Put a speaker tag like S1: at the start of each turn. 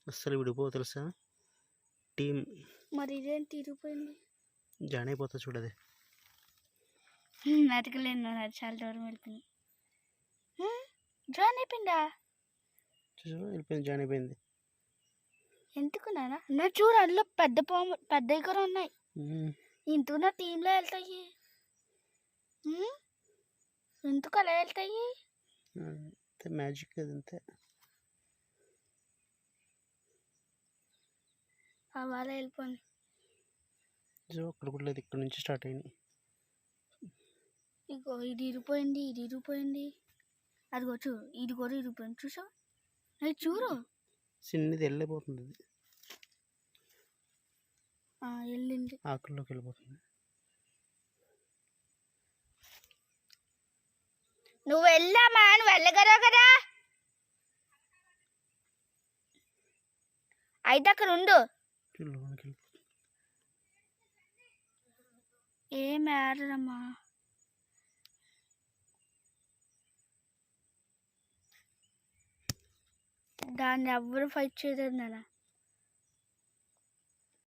S1: అస్సలు విడిపోవు తెలుసా టీం.
S2: మరి ఇదేంటి ఇరిగిపోయింది?
S1: జాయిన్ అయిపోతా చూడది.
S2: అతకలేను, అది చాలా దూరం వెళ్ళిపోయింది. జాయిన్ అయిపోయిందా?
S1: వెళ్ళిపోయింది, జాయిన్ అయిపోయింది.
S2: ఎందుకున్నానా నా చూడు, అందులో పెద్ద పాము పెద్ద దగ్గర ఉన్నాయి. ఇంతకు నా టీంలో వెళ్తాయి. ఎందుకు అలా వెళ్తాయి?
S1: మ్యాజిక్ అదంతే.
S2: వాళ్ళ వెళ్ళిపోయి
S1: అక్కడ కూడా లేదు, ఇక్కడ నుంచి స్టార్ట్ అయింది.
S2: ఇగో ఇది ఇరిగిపోయింది, ఇది ఇరిగిపోయింది. అదిగో చూ, ఇది కూడా ఇరిగిపోయింది. చూసా, అది చూడు,
S1: చిన్నది వెళ్ళిపోతుంది.
S2: వెళ్ళింది,
S1: ఆకుల్లోకి వెళ్ళిపోతుంది.
S2: నువ్వు వెళ్ళామా, నువ్వు వెళ్ళగరా కదా. అయితే అక్కడ ఉండు. ఏం ఆడరమ్మా, దాన్ని ఎవ్వరు ఫైట్ చేయలేదు నాన్న.